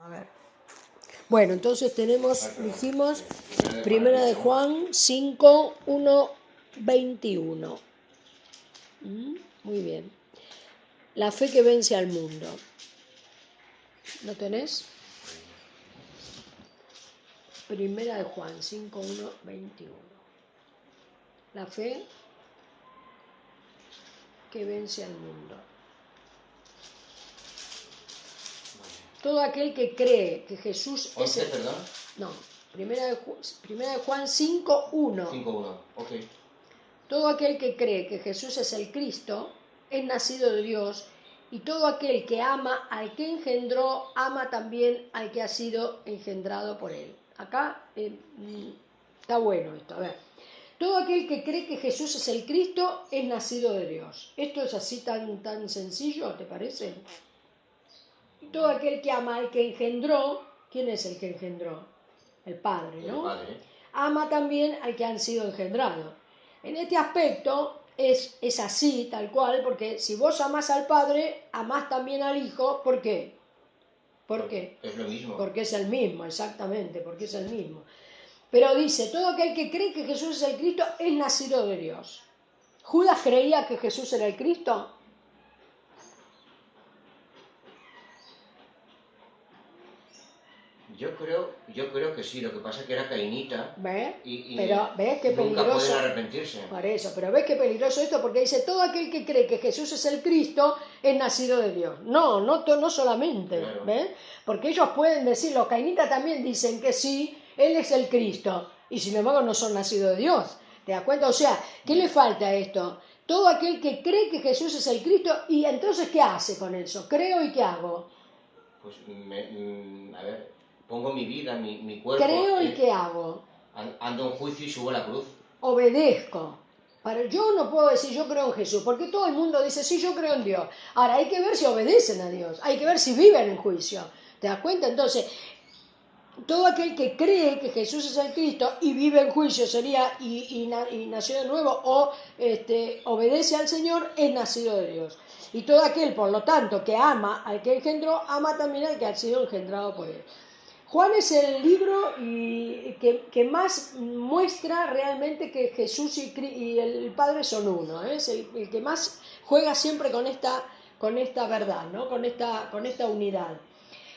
A ver. Bueno, entonces tenemos, dijimos, Primera de Juan 5, 1, 21. Muy bien. La fe que vence al mundo. ¿Lo tenés? Primera de Juan 5, 1, 21. La fe que vence al mundo. Todo aquel que cree que Jesús es el... ¿Perdón? No, Primera de Juan 5, 1. 5-1, ok. Todo aquel que cree que Jesús es el Cristo es nacido de Dios, y todo aquel que ama al que engendró, ama también al que ha sido engendrado por él. Acá está bueno esto, a ver. Todo aquel que cree que Jesús es el Cristo es nacido de Dios. ¿Esto es así tan sencillo, te parece? Y todo aquel que ama al que engendró, ¿quién es el que engendró? El Padre, ¿no? El Padre. Ama también al que han sido engendrados. En este aspecto es así, tal cual, porque si vos amás al Padre, amás también al Hijo. ¿Por qué? ¿Por qué? Es lo mismo. Porque es el mismo, exactamente, porque es el mismo. Pero dice, todo aquel que cree que Jesús es el Cristo es nacido de Dios. ¿Judas creía que Jesús era el Cristo? Yo creo que sí, lo que pasa es que era cainita. ¿Ves? Y Pero ves qué nunca peligroso. pueden arrepentirse. Por eso, pero ves qué peligroso esto, porque dice, todo aquel que cree que Jesús es el Cristo es nacido de Dios. No solamente, Claro. ¿ves? Porque ellos pueden decir, los cainitas también dicen que sí, Él es el Cristo, y sin embargo no son nacidos de Dios. ¿Te das cuenta? O sea, ¿qué le falta a esto? Todo aquel que cree que Jesús es el Cristo, y entonces, ¿qué hace con eso? Creo y ¿qué hago? Pues, a ver, pongo mi vida, mi cuerpo. Creo y ¿qué hago? Ando en juicio y subo a la cruz. Obedezco. Yo no puedo decir yo creo en Jesús, porque todo el mundo dice sí, yo creo en Dios. Ahora hay que ver si obedecen a Dios, hay que ver si viven en juicio. ¿Te das cuenta? Entonces, todo aquel que cree que Jesús es el Cristo y vive en juicio sería y nació de nuevo o obedece al Señor, es nacido de Dios. Y todo aquel, por lo tanto, que ama al que engendró, ama también al que ha sido engendrado por él. Juan es el libro que más muestra realmente que Jesús y el Padre son uno. Es el que más juega siempre con esta verdad, ¿no? con esta unidad.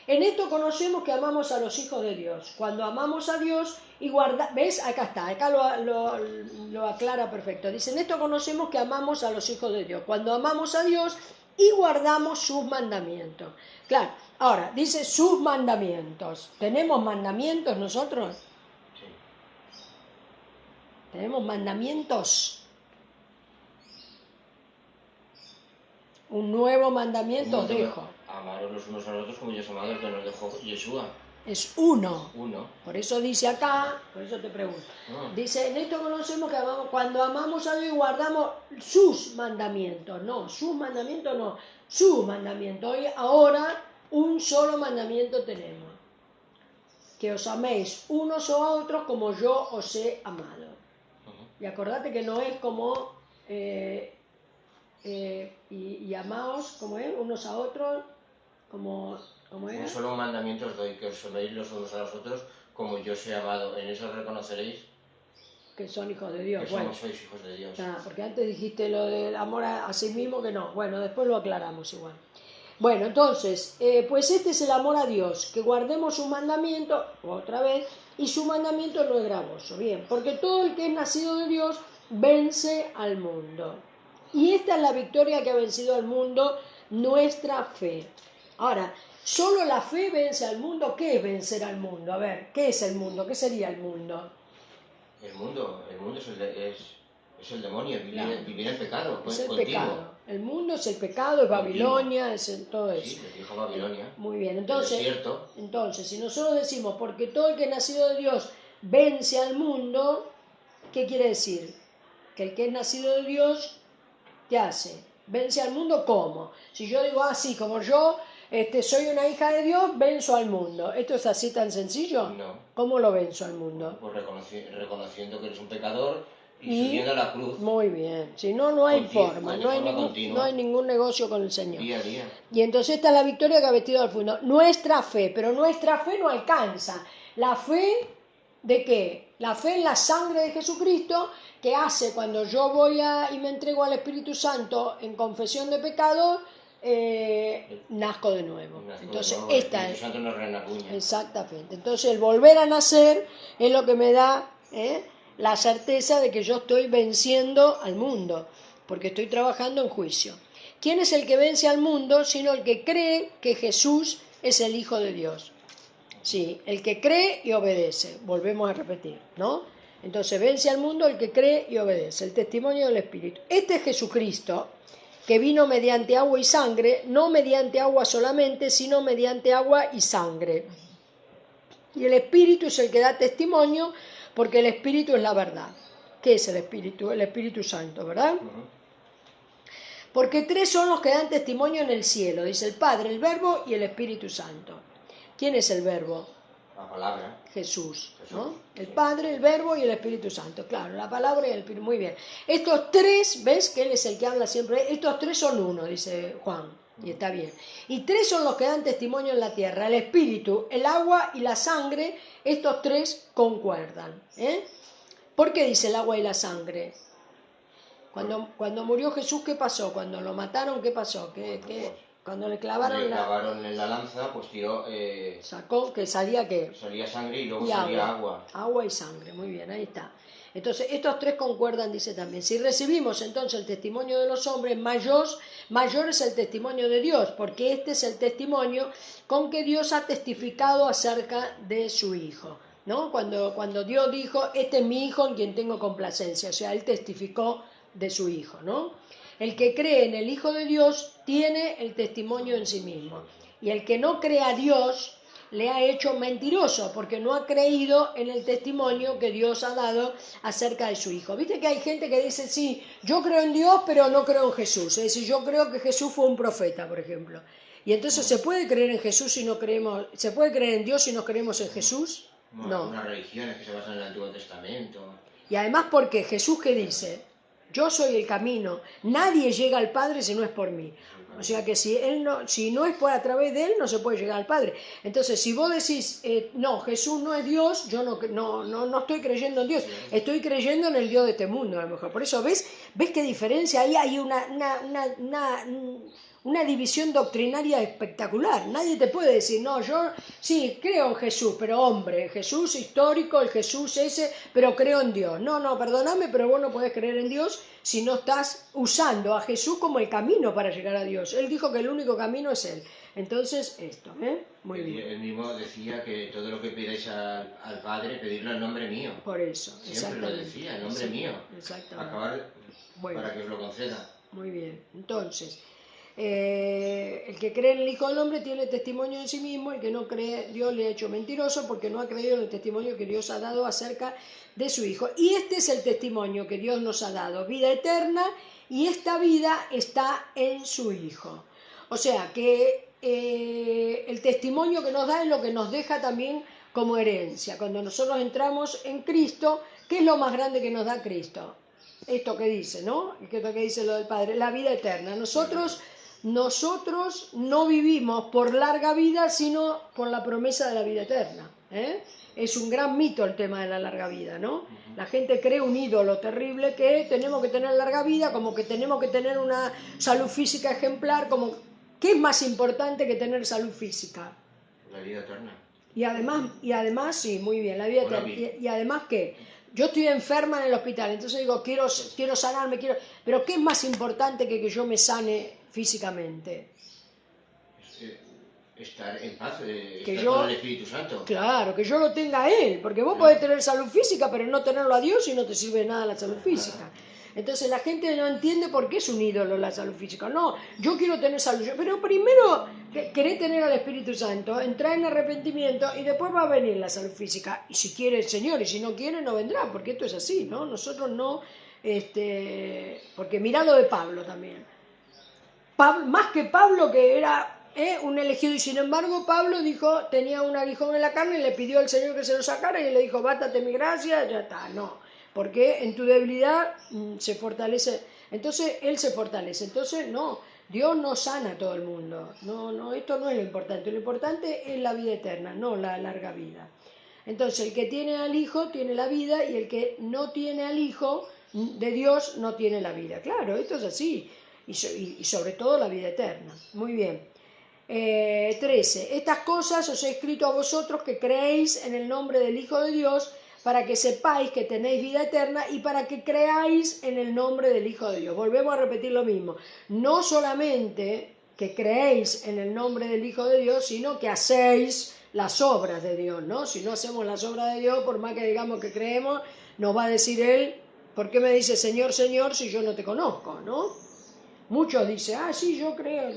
En esto conocemos que amamos a los hijos de Dios. Cuando amamos a Dios y ¿ves? Acá está, acá lo aclara perfecto. Dice, en esto conocemos que amamos a los hijos de Dios. Cuando amamos a Dios y guardamos sus mandamientos. Claro, ahora, dice sus mandamientos. ¿Tenemos mandamientos nosotros? Sí. ¿Tenemos mandamientos? Un nuevo mandamiento os dejo. Amaros los unos a los otros como yo os he amado, el que nos dejó Yeshua. Es uno. Uno. Por eso dice acá, por eso te pregunto. Dice, en esto conocemos que amamos, cuando amamos a Dios y guardamos sus mandamientos. No, sus mandamientos no, sus mandamientos. Hoy, ahora, un solo mandamiento tenemos. Que os améis unos a otros como yo os he amado. Y acordate que no es como... y amaos, como es, unos a otros, como era. Un solo mandamiento os doy, que os améis los unos a los otros como yo os he amado. En eso reconoceréis que son hijos de Dios. Que sois hijos de Dios. Porque antes dijiste lo del amor a sí mismo, que no. Bueno, después lo aclaramos igual. Bueno, entonces, pues este es el amor a Dios, que guardemos su mandamiento, otra vez, y su mandamiento no es gravoso. Bien, porque todo el que es nacido de Dios vence al mundo. Y esta es la victoria que ha vencido al mundo, nuestra fe. Ahora, ¿solo la fe vence al mundo? ¿Qué es vencer al mundo? A ver, ¿qué es el mundo? ¿Qué sería el mundo? El mundo es el demonio, vivir en pecado. Es el pecado. El mundo es el pecado, es Babilonia, es todo eso. Sí, le dijo Babilonia. Muy bien, entonces, si nosotros decimos, porque todo el que es nacido de Dios vence al mundo, ¿qué quiere decir? Que el que es nacido de Dios, ¿qué hace? ¿Vence al mundo cómo? Si yo digo, sí, como yo soy una hija de Dios, venzo al mundo. ¿Esto es así tan sencillo? No. ¿Cómo lo venzo al mundo? Pues reconociendo que eres un pecador y subiendo a la cruz. Muy bien, si no, no hay forma, de no hay, forma ningún, continua, no hay ningún negocio con el Señor. día a día. Y entonces esta es la victoria que ha vestido al fondo. Nuestra fe, pero nuestra fe no alcanza. ¿La fe de qué? La fe en la sangre de Jesucristo, que hace cuando yo voy y me entrego al Espíritu Santo en confesión de pecados, nazco de nuevo. Entonces, esta es. Exactamente. Entonces, el volver a nacer es lo que me da la certeza de que yo estoy venciendo al mundo, porque estoy trabajando en juicio. ¿Quién es el que vence al mundo sino el que cree que Jesús es el Hijo de Dios? Sí, el que cree y obedece. Volvemos a repetir, ¿no? Entonces vence al mundo el que cree y obedece. El testimonio del Espíritu. Este es Jesucristo, que vino mediante agua y sangre, no mediante agua solamente, sino mediante agua y sangre. Y el Espíritu es el que da testimonio, porque el Espíritu es la verdad. ¿Qué es el Espíritu? El Espíritu Santo, ¿verdad? Porque tres son los que dan testimonio en el cielo, dice el Padre, el Verbo y el Espíritu Santo. ¿Quién es el Verbo? La palabra. Jesús, ¿no? El Padre, el Verbo y el Espíritu Santo, claro, la palabra y el Espíritu, muy bien. Estos tres, ¿ves que Él es el que habla siempre? Estos tres son uno, dice Juan, y está bien. Y tres son los que dan testimonio en la tierra, el Espíritu, el agua y la sangre, estos tres concuerdan. ¿Por qué dice el agua y la sangre? Cuando murió Jesús, ¿qué pasó? Cuando lo mataron, ¿qué pasó? Cuando le clavaron en la lanza, pues tiró... sacó, que salía ¿qué? Salía sangre y luego salía agua. Agua y sangre, muy bien, ahí está. Entonces, estos tres concuerdan, dice también. Si recibimos entonces el testimonio de los hombres, mayor es el testimonio de Dios, porque este es el testimonio con que Dios ha testificado acerca de su Hijo, ¿no? Cuando Dios dijo, este es mi Hijo en quien tengo complacencia, o sea, Él testificó de su Hijo, ¿no? El que cree en el Hijo de Dios tiene el testimonio en sí mismo. Y el que no cree a Dios le ha hecho mentiroso, porque no ha creído en el testimonio que Dios ha dado acerca de su Hijo. Viste que hay gente que dice, sí, yo creo en Dios, pero no creo en Jesús. Es decir, yo creo que Jesús fue un profeta, por ejemplo. Y entonces, ¿se puede creer en Jesús si no creemos? ¿Se puede creer en Dios si no creemos en Jesús? No. Unas religiones que se basan en el Antiguo Testamento. Y además, porque Jesús, ¿qué dice? Yo soy el camino, nadie llega al Padre si no es por mí. O sea que si no es por a través de Él, no se puede llegar al Padre. Entonces, si vos decís, no, Jesús no es Dios, yo no estoy creyendo en Dios, estoy creyendo en el Dios de este mundo, a lo mejor. Por eso, ¿ves qué diferencia? Ahí hay una división doctrinaria espectacular. Nadie te puede decir, no, yo sí creo en Jesús, pero hombre, Jesús histórico, el Jesús ese, pero creo en Dios. No, perdóname, pero vos no podés creer en Dios si no estás usando a Jesús como el camino para llegar a Dios. Él dijo que el único camino es Él. Entonces, esto, muy bien. Él mismo decía que todo lo que pidáis al Padre, pedirlo en nombre mío. Por eso, siempre lo decía, en nombre mío. Exactamente. Acabar para que os lo conceda. Muy bien, entonces... el que cree en el Hijo del Hombre tiene testimonio en sí mismo, el que no cree, Dios le ha hecho mentiroso porque no ha creído en el testimonio que Dios ha dado acerca de su Hijo. Y este es el testimonio que Dios nos ha dado, vida eterna, y esta vida está en su Hijo. O sea que el testimonio que nos da es lo que nos deja también como herencia. Cuando nosotros entramos en Cristo, ¿qué es lo más grande que nos da Cristo? Esto que dice, ¿no? Esto que dice lo del Padre, la vida eterna. Nosotros no vivimos por larga vida, sino por la promesa de la vida eterna. Es un gran mito el tema de la larga vida, ¿no? La gente cree un ídolo terrible que tenemos que tener larga vida, como que tenemos que tener una salud física ejemplar, como ¿qué es más importante que tener salud física? La vida eterna. Y además, sí, muy bien, la vida eterna. Y además, ¿qué? Yo estoy enferma en el hospital, entonces digo, quiero sanarme, pero ¿qué es más importante que yo me sane físicamente? Estar en paz, estar con el Espíritu Santo. Claro, que yo lo tenga a Él, porque vos podés tener salud física, pero no tenerlo a Dios y no te sirve de nada la salud física. Entonces la gente no entiende por qué es un ídolo la salud física. No, yo quiero tener salud, pero primero querés tener al Espíritu Santo, entrar en arrepentimiento y después va a venir la salud física. Y si quiere el Señor, y si no quiere, no vendrá, porque esto es así, ¿no? Nosotros no, porque mirá lo de Pablo también. Más que Pablo, que era un elegido, y sin embargo Pablo dijo, tenía un aguijón en la carne y le pidió al Señor que se lo sacara y le dijo, bástate mi gracia, ya está, no. porque en tu debilidad se fortalece, entonces Él se fortalece. Entonces no, Dios no sana a todo el mundo, no, esto no es lo importante es la vida eterna, no la larga vida. Entonces el que tiene al Hijo tiene la vida y el que no tiene al Hijo de Dios no tiene la vida. Claro, esto es así, y sobre todo la vida eterna. Muy bien. 13. Estas cosas os he escrito a vosotros que creéis en el nombre del Hijo de Dios, para que sepáis que tenéis vida eterna y para que creáis en el nombre del Hijo de Dios. Volvemos a repetir lo mismo. No solamente que creéis en el nombre del Hijo de Dios, sino que hacéis las obras de Dios, ¿no? Si no hacemos las obras de Dios, por más que digamos que creemos, nos va a decir Él, ¿por qué me dice Señor, Señor, si yo no te conozco, ¿no? Muchos dicen, sí, yo creo.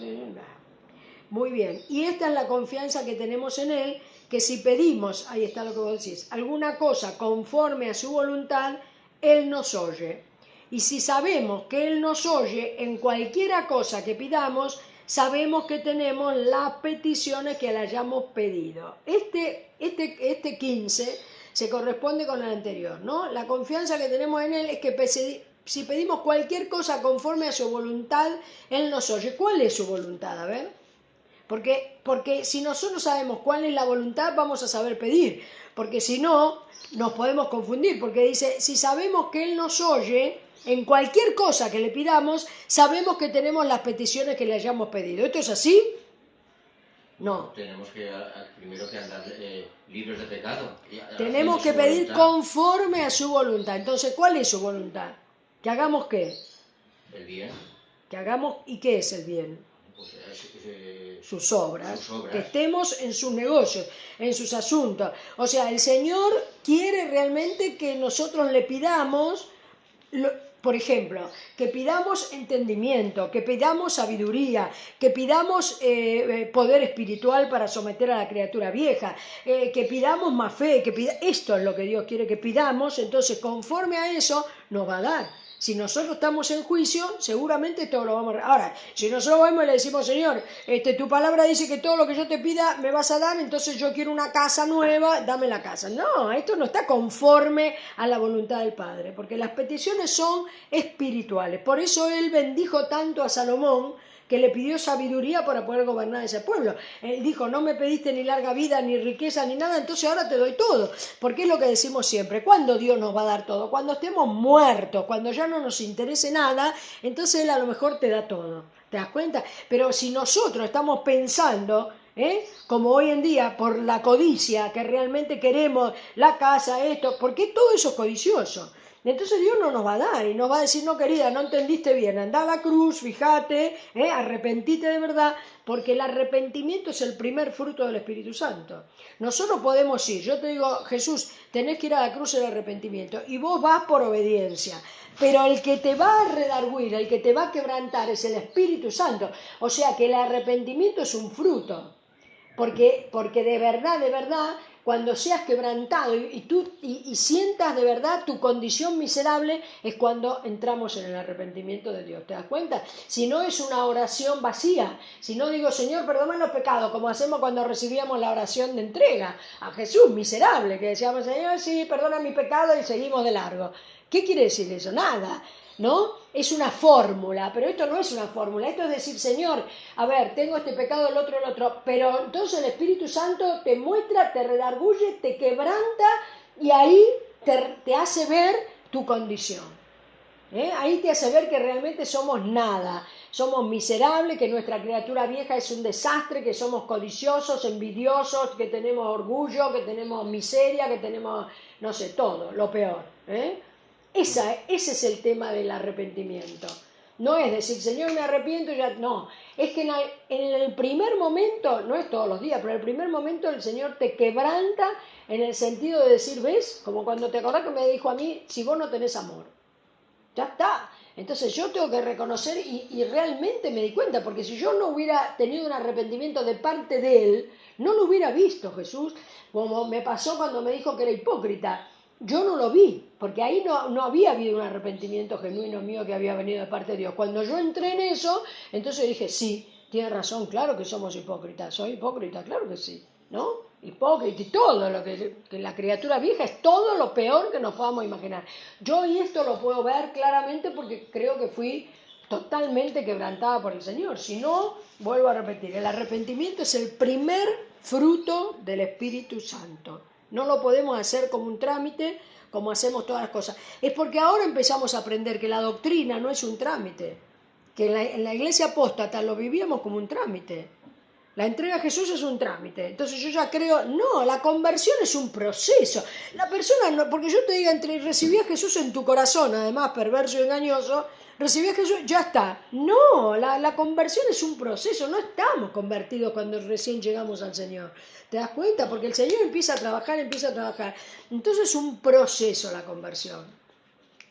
Muy bien, y esta es la confianza que tenemos en Él, que si pedimos, ahí está lo que vos decís, alguna cosa conforme a su voluntad, Él nos oye. Y si sabemos que Él nos oye en cualquiera cosa que pidamos, sabemos que tenemos las peticiones que le hayamos pedido. Este 15 se corresponde con el anterior, ¿no? La confianza que tenemos en Él es que si pedimos cualquier cosa conforme a su voluntad, Él nos oye. ¿Cuál es su voluntad? A ver. Porque si nosotros sabemos cuál es la voluntad, vamos a saber pedir. Porque si no, nos podemos confundir. Porque dice, si sabemos que Él nos oye, en cualquier cosa que le pidamos, sabemos que tenemos las peticiones que le hayamos pedido. ¿Esto es así? No. Tenemos que primero que andar libres de pecado. Tenemos que pedir conforme a su voluntad. Entonces, ¿cuál es su voluntad? ¿Que hagamos qué? El bien. ¿Que hagamos y qué es el bien? Pues, sus obras, que estemos en sus negocios, en sus asuntos. O sea, el Señor quiere realmente que nosotros le pidamos, por ejemplo, que pidamos entendimiento, que pidamos sabiduría, que pidamos poder espiritual para someter a la criatura vieja, que pidamos más fe, esto es lo que Dios quiere que pidamos, entonces conforme a eso nos va a dar. Si nosotros estamos en juicio, seguramente todo lo vamos a... Ahora, si nosotros vamos y le decimos, Señor, tu palabra dice que todo lo que yo te pida me vas a dar, entonces yo quiero una casa nueva, dame la casa. No, esto no está conforme a la voluntad del Padre, porque las peticiones son espirituales. Por eso Él bendijo tanto a Salomón, que le pidió sabiduría para poder gobernar ese pueblo. Él dijo, no me pediste ni larga vida, ni riqueza, ni nada, entonces ahora te doy todo. Porque es lo que decimos siempre, ¿cuándo Dios nos va a dar todo? Cuando estemos muertos, cuando ya no nos interese nada, entonces Él a lo mejor te da todo. ¿Te das cuenta? Pero si nosotros estamos pensando... como hoy en día, por la codicia, que realmente queremos la casa, esto, porque todo eso es codicioso. Entonces Dios no nos va a dar y nos va a decir, no querida, no entendiste bien, anda a la cruz, fíjate, arrepentite de verdad, porque el arrepentimiento es el primer fruto del Espíritu Santo. Nosotros podemos ir, yo te digo, Jesús, tenés que ir a la cruz el arrepentimiento, y vos vas por obediencia, pero el que te va a redarguir, el que te va a quebrantar es el Espíritu Santo, o sea que el arrepentimiento es un fruto, porque de verdad, cuando seas quebrantado y sientas de verdad tu condición miserable, es cuando entramos en el arrepentimiento de Dios. ¿Te das cuenta? Si no es una oración vacía, si no digo, Señor, perdóname los pecados, como hacemos cuando recibíamos la oración de entrega a Jesús, miserable, que decíamos, Señor, sí, perdona mi pecado y seguimos de largo. ¿Qué quiere decir eso? Nada, ¿no? Es una fórmula, pero esto no es una fórmula, esto es decir, Señor, a ver, tengo este pecado, el otro, pero entonces el Espíritu Santo te muestra, te redarguye, te quebranta y ahí te hace ver tu condición. Ahí te hace ver que realmente somos nada, somos miserables, que nuestra criatura vieja es un desastre, que somos codiciosos, envidiosos, que tenemos orgullo, que tenemos miseria, que tenemos, no sé, todo, lo peor. Ese es el tema del arrepentimiento. No es decir, Señor, me arrepiento, ya no. Es que en el primer momento, no es todos los días, pero en el primer momento el Señor te quebranta en el sentido de decir, ¿ves? Como cuando te acordás que me dijo a mí, si vos no tenés amor. Ya está. Entonces yo tengo que reconocer y realmente me di cuenta, porque si yo no hubiera tenido un arrepentimiento de parte de Él, no lo hubiera visto Jesús, como me pasó cuando me dijo que era hipócrita. Yo no lo vi, porque ahí no había habido un arrepentimiento genuino mío que había venido de parte de Dios. Cuando yo entré en eso, entonces dije, sí, tiene razón, claro que somos hipócritas, soy hipócrita, claro que sí, ¿no? hipócrita y todo lo que la criatura vieja es todo lo peor que nos podamos imaginar. Yo y esto lo puedo ver claramente porque creo que fui totalmente quebrantada por el Señor. Si no, vuelvo a repetir, el arrepentimiento es el primer fruto del Espíritu Santo. No lo podemos hacer como un trámite, como hacemos todas las cosas. Es porque ahora empezamos a aprender que la doctrina no es un trámite, que en la iglesia apóstata lo vivíamos como un trámite. La entrega a Jesús es un trámite. Entonces yo ya creo, no, la conversión es un proceso. La persona, no, porque yo te diga, recibí a Jesús en tu corazón, además perverso y engañoso, recibí a Jesús, ya está. No, la conversión es un proceso, no estamos convertidos cuando recién llegamos al Señor. ¿Te das cuenta? Porque el Señor empieza a trabajar. Entonces es un proceso la conversión.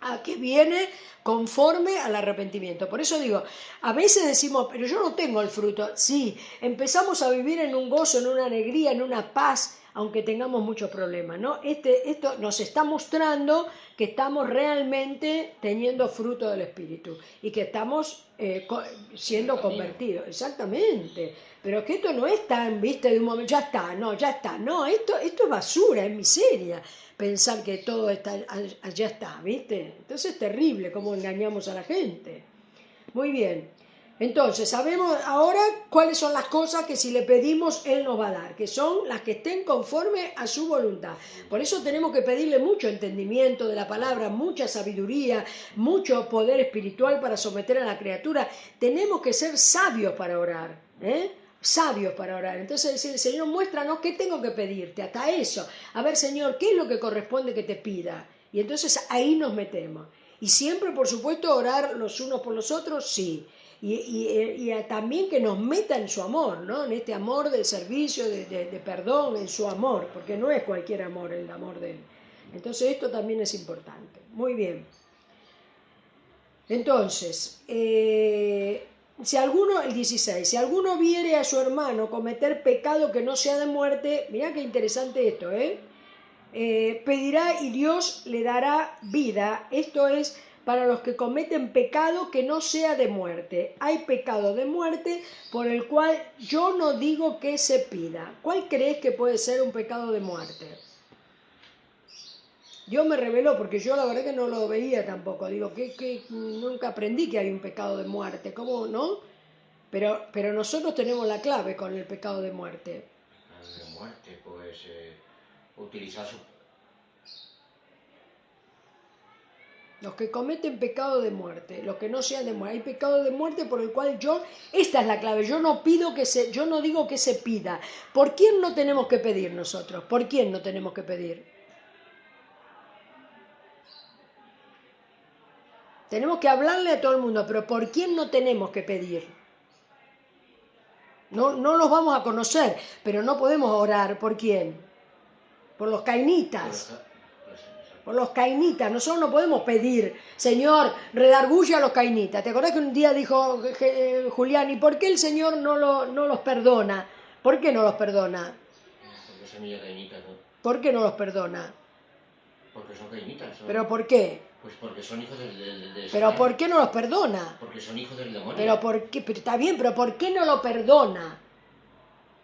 A que viene conforme al arrepentimiento. Por eso digo, a veces decimos, pero yo no tengo el fruto. Sí, empezamos a vivir en un gozo, en una alegría, en una paz, aunque tengamos muchos problemas, ¿no? Esto nos está mostrando que estamos realmente teniendo fruto del Espíritu y que estamos siendo convertidos. Exactamente. Pero que esto no es tan, viste, de un momento, ya está. No, esto es basura, es miseria. Pensar que todo ya está, ¿viste? Entonces es terrible cómo engañamos a la gente. Muy bien. Entonces, sabemos ahora cuáles son las cosas que si le pedimos, Él nos va a dar, que son las que estén conforme a su voluntad. Por eso tenemos que pedirle mucho entendimiento de la palabra, mucha sabiduría, mucho poder espiritual para someter a la criatura. Tenemos que ser sabios para orar, sabios para orar. Entonces decirle, Señor, muéstranos qué tengo que pedirte, hasta eso. A ver, Señor, ¿qué es lo que corresponde que te pida? Y entonces ahí nos metemos. Y siempre, por supuesto, orar los unos por los otros, sí. Y también que nos meta en su amor, ¿no? En este amor del servicio, de perdón, en su amor, porque no es cualquier amor el amor de Él. Entonces esto también es importante. Muy bien. Entonces, si alguno, el 16, si alguno viere a su hermano cometer pecado que no sea de muerte, mirá qué interesante esto, pedirá y Dios le dará vida. Esto es para los que cometen pecado que no sea de muerte. Hay pecado de muerte por el cual yo no digo que se pida. ¿Cuál crees que puede ser un pecado de muerte? Dios me reveló, porque yo la verdad que no lo veía tampoco. Digo, que nunca aprendí que hay un pecado de muerte. ¿Cómo no? Pero nosotros tenemos la clave con el pecado de muerte. De muerte, pues utilizar su... Los que cometen pecado de muerte, los que no sean de muerte. Hay pecado de muerte por el cual esta es la clave, yo no digo que se pida. ¿Por quién no tenemos que pedir nosotros? ¿Por quién no tenemos que pedir? Tenemos que hablarle a todo el mundo, pero ¿por quién no tenemos que pedir? No los vamos a conocer, pero no podemos orar. ¿Por quién? Por los cainitas. Por los cainitas. Nosotros no podemos pedir, Señor, redarguye a los cainitas. ¿Te acordás que un día dijo Julián, ¿y por qué el Señor no los perdona? ¿Por qué no los perdona? Porque es semilla cainita, ¿no? ¿Por qué no los perdona? Porque son cainitas. ¿Pero por qué? Pues porque son hijos del ¿Pero por qué no los perdona? Porque son hijos del demonio. Pero está bien, pero ¿por qué no lo perdona?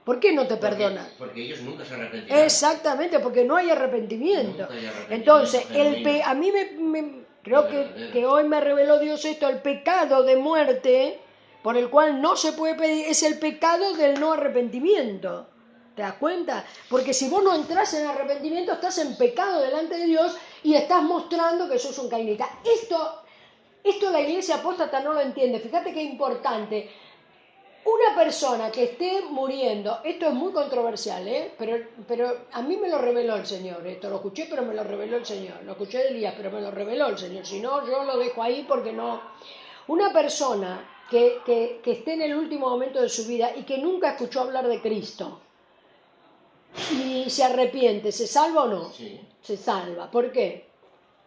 ¿Por qué no te perdona? Porque ellos nunca se arrepentirán. Exactamente, porque no hay arrepentimiento. Nunca hay arrepentimiento. Entonces, a mí creo que hoy me reveló Dios esto, el pecado de muerte por el cual no se puede pedir, es el pecado del no arrepentimiento. ¿Te das cuenta? Porque si vos no entras en arrepentimiento, estás en pecado delante de Dios y estás mostrando que sos un cainita. Esto la iglesia apóstata no lo entiende. Fíjate qué importante. Una persona que esté muriendo, esto es muy controversial, pero a mí me lo reveló el Señor, esto lo escuché, pero me lo reveló el Señor, lo escuché de Elías, pero me lo reveló el Señor, si no, yo lo dejo ahí porque no. Una persona que esté en el último momento de su vida y que nunca escuchó hablar de Cristo y se arrepiente, ¿se salva o no? Sí. Se salva, ¿por qué?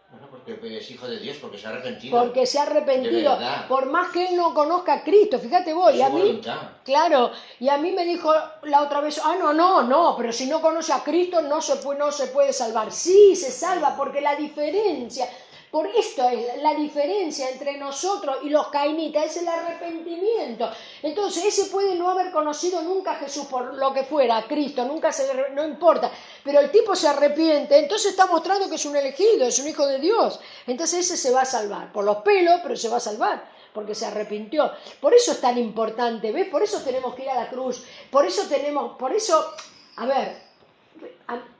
Bueno, porque es hijo de Dios, porque se ha arrepentido. Porque se ha arrepentido, de verdad. por más que él no conozca a Cristo, fíjate vos, y a mí, voluntad. Claro, y a mí me dijo la otra vez, no, pero si no conoce a Cristo no se puede salvar. Sí, se salva, porque la diferencia, Por esto es la diferencia entre nosotros y los cainitas, es el arrepentimiento. Entonces ese puede no haber conocido nunca a Jesús por lo que fuera, a Cristo, no importa, pero el tipo se arrepiente, entonces está mostrando que es un elegido, es un hijo de Dios. Entonces ese se va a salvar, por los pelos, pero se va a salvar, porque se arrepintió. Por eso es tan importante, ¿ves? Por eso tenemos que ir a la cruz, a ver,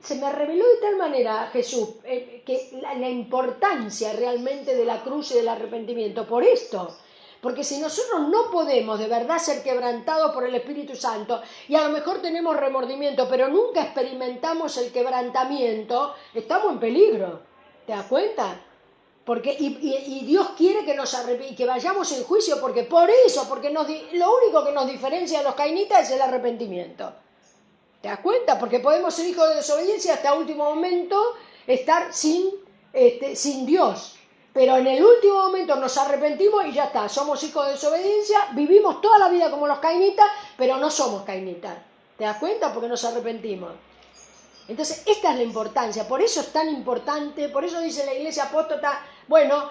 se me reveló de tal manera Jesús que la importancia realmente de la cruz y del arrepentimiento, por esto. Porque si nosotros no podemos de verdad ser quebrantados por el Espíritu Santo, y a lo mejor tenemos remordimiento, pero nunca experimentamos el quebrantamiento, estamos en peligro. ¿Te das cuenta? Porque, y Dios quiere que nos que vayamos en juicio, porque por eso, porque lo único que nos diferencia de los cainitas es el arrepentimiento. ¿Te das cuenta? Porque podemos ser hijos de desobediencia hasta último momento, estar sin Dios. Pero en el último momento nos arrepentimos y ya está, somos hijos de desobediencia, vivimos toda la vida como los cainitas, pero no somos cainitas. ¿Te das cuenta? Porque nos arrepentimos. Entonces, esta es la importancia, por eso es tan importante, por eso dice la Iglesia Apóstata, bueno,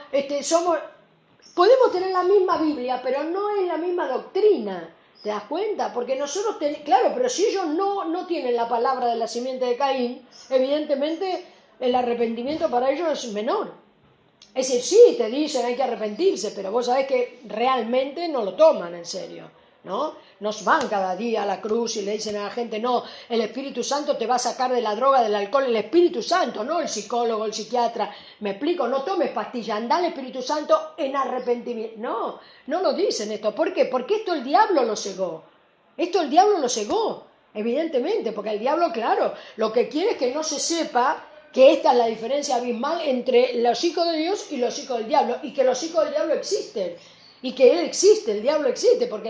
podemos tener la misma Biblia, pero no es la misma doctrina. ¿Te das cuenta? Porque nosotros, claro, pero si ellos no tienen la palabra de la simiente de Caín, evidentemente el arrepentimiento para ellos es menor. Es decir, sí, te dicen hay que arrepentirse, pero vos sabés que realmente no lo toman en serio, ¿no? Nos van cada día a la cruz y le dicen a la gente, no, el Espíritu Santo te va a sacar de la droga, del alcohol, el Espíritu Santo, no el psicólogo, el psiquiatra. Me explico, no tomes pastillas, anda al Espíritu Santo en arrepentimiento. No lo dicen esto. ¿Por qué? Porque esto el diablo lo cegó. Evidentemente, porque el diablo, claro, lo que quiere es que no se sepa que esta es la diferencia abismal entre los hijos de Dios y los hijos del diablo, y que los hijos del diablo existen. Y que él existe, el diablo existe, porque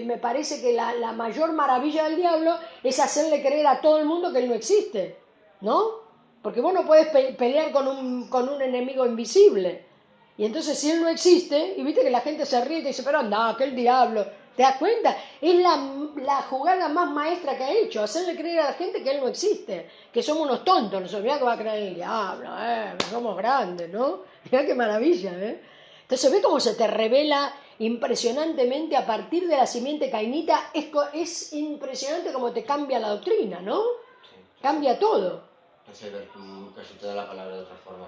me parece que la mayor maravilla del diablo es hacerle creer a todo el mundo que él no existe, ¿no? Porque vos no podés pelear con un enemigo invisible. Y entonces si él no existe, y viste que la gente se ríe y te dice, pero anda, que el diablo, ¿te das cuenta? Es la jugada más maestra que ha hecho, hacerle creer a la gente que él no existe, que somos unos tontos, nos olvidamos que va a creer en el diablo, somos grandes, ¿no? Mirá qué maravilla, ¿eh? Entonces ve cómo se te revela impresionantemente a partir de la simiente cainita, es impresionante cómo te cambia la doctrina, ¿no? Sí. Cambia todo. Hace ver casi toda la palabra de otra forma.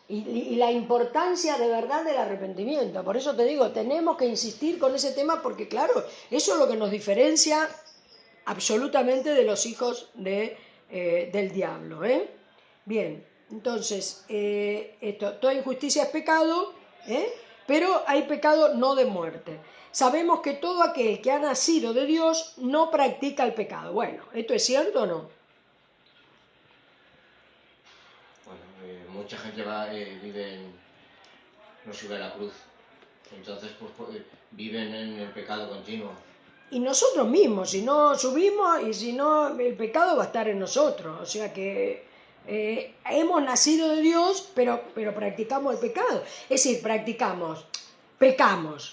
Y la importancia de verdad del arrepentimiento. Por eso te digo, tenemos que insistir con ese tema porque, claro, eso es lo que nos diferencia absolutamente de los hijos del diablo, ¿eh? Bien, entonces, toda injusticia es pecado, pero hay pecado no de muerte. Sabemos que todo aquel que ha nacido de Dios no practica el pecado. Bueno, ¿esto es cierto o no? Mucha gente no sube a la cruz, entonces viven en el pecado continuo. Y nosotros mismos, si no subimos y si no, el pecado va a estar en nosotros. O sea que hemos nacido de Dios, pero practicamos el pecado. Es decir, pecamos,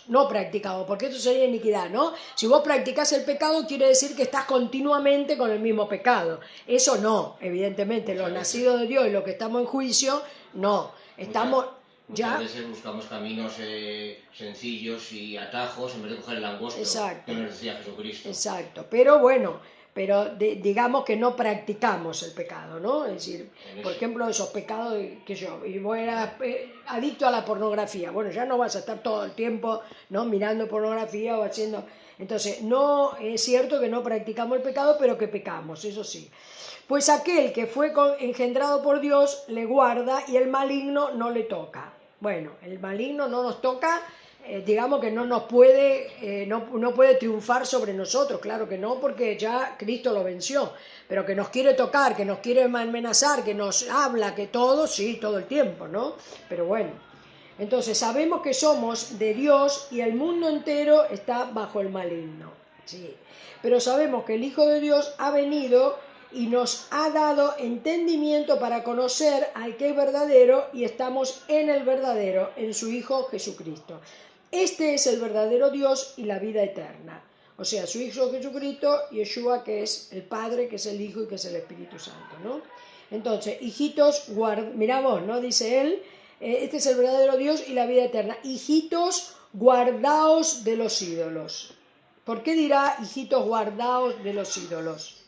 no practicamos, porque eso sería iniquidad, ¿no? Si vos practicás el pecado, quiere decir que estás continuamente con el mismo pecado. Eso no, evidentemente, los nacidos de Dios y los que estamos en juicio, no. Muchas veces buscamos caminos sencillos y atajos en vez de coger el angosto. Exacto. Que nos decía Jesucristo. Exacto, pero bueno, digamos que no practicamos el pecado, ¿no? Es decir, por ejemplo, esos pecados que y vos eras adicto a la pornografía, bueno, ya no vas a estar todo el tiempo, ¿no?, mirando pornografía o haciendo. Entonces, no es cierto que no practicamos el pecado, pero que pecamos, eso sí. Pues aquel que fue engendrado por Dios le guarda y el maligno no le toca. Bueno, el maligno no nos toca, digamos que no nos puede, no puede triunfar sobre nosotros, claro que no, porque ya Cristo lo venció, pero que nos quiere tocar, que nos quiere amenazar, que nos habla, que todo, sí, todo el tiempo, ¿no? Pero bueno, entonces sabemos que somos de Dios y el mundo entero está bajo el maligno, sí, pero sabemos que el Hijo de Dios ha venido y nos ha dado entendimiento para conocer al que es verdadero y estamos en el verdadero, en su Hijo Jesucristo. Este es el verdadero Dios y la vida eterna. O sea, su Hijo Jesucristo, Yeshua, que es el Padre, que es el Hijo y que es el Espíritu Santo, ¿no? Entonces, hijitos, mirá vos, ¿no? Dice él, este es el verdadero Dios y la vida eterna. Hijitos, guardaos de los ídolos. ¿Por qué dirá hijitos, guardaos de los ídolos?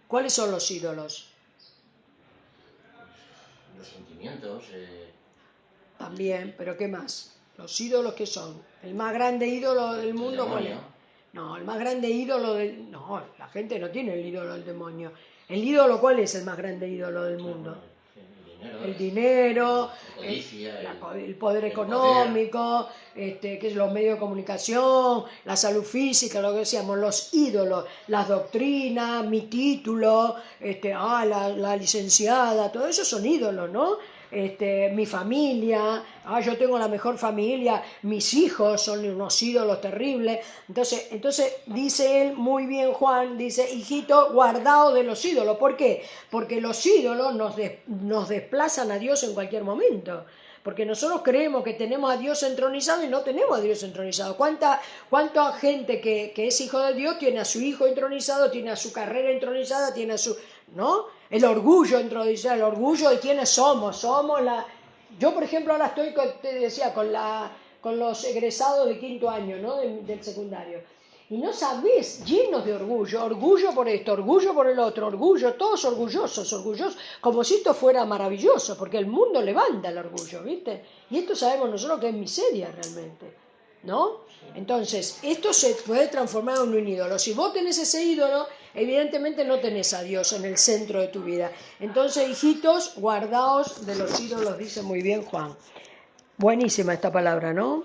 ¿Cuáles son los ídolos? Los sentimientos. También, pero ¿qué más? ¿Los ídolos qué son? ¿El más grande ídolo del mundo cuál es? No, el más grande ídolo del... No, la gente no tiene el ídolo del demonio. ¿El ídolo cuál es el más grande ídolo del mundo? El dinero, el poder económico, que es los medios de comunicación, la salud física, lo que decíamos, los ídolos, las doctrinas, mi título, la licenciada, todo eso son ídolos, ¿no? Mi familia, yo tengo la mejor familia, mis hijos son unos ídolos terribles. Entonces dice él muy bien, Juan, dice, hijito, guardaos de los ídolos. ¿Por qué? Porque los ídolos nos desplazan a Dios en cualquier momento. Porque nosotros creemos que tenemos a Dios entronizado y no tenemos a Dios entronizado. ¿Cuánta gente que es hijo de Dios tiene a su hijo entronizado, tiene a su carrera entronizada, tiene a su... ¿no? El orgullo entronizado, el orgullo de quiénes somos. Yo, por ejemplo, ahora estoy, te decía, con los egresados de 5º año, ¿no? del secundario. Y no sabés, llenos de orgullo por esto, orgullo por el otro, orgullo, todos orgullosos, como si esto fuera maravilloso, porque el mundo levanta el orgullo, ¿viste? Y esto sabemos nosotros que es miseria realmente, ¿no? Entonces, esto se puede transformar en un ídolo. Si vos tenés ese ídolo, evidentemente no tenés a Dios en el centro de tu vida. Entonces, hijitos, guardaos de los ídolos, dice muy bien Juan. Buenísima esta palabra, ¿no?